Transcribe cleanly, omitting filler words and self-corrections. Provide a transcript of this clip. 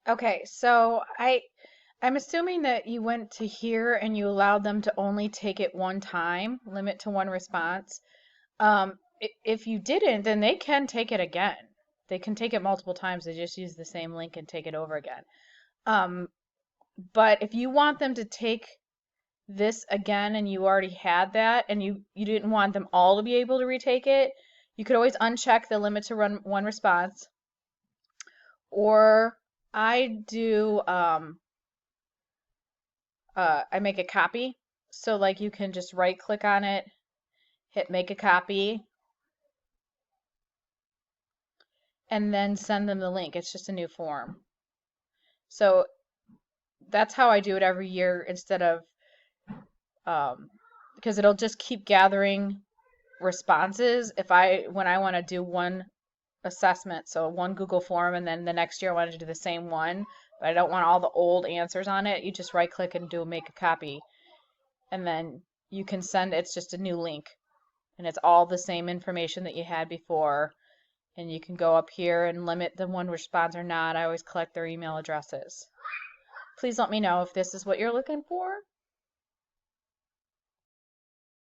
Okay, so I'm assuming that you went to here and you allowed them to only take it one time, limit to one response. If you didn't, then they can take it again. They can take it multiple times. They just use the same link and take it over again. Um, but if you want them to take this again and you already had that and you didn't want them all to be able to retake it, you could always uncheck the limit to run one response. Or I do I make a copy. So like you can just right click on it, hit make a copy, and then send them the link. It's just a new form. So that's how I do it every year instead of because it'll just keep gathering responses if when I want to do one assessment, so one Google form, and then the next year I want to do the same one, but I don't want all the old answers on it. You just right click and do make a copy, and then you can send it's just a new link, and it's all the same information that you had before. And you can go up here and limit the one response or not. I always collect their email addresses. Please let me know if this is what you're looking for.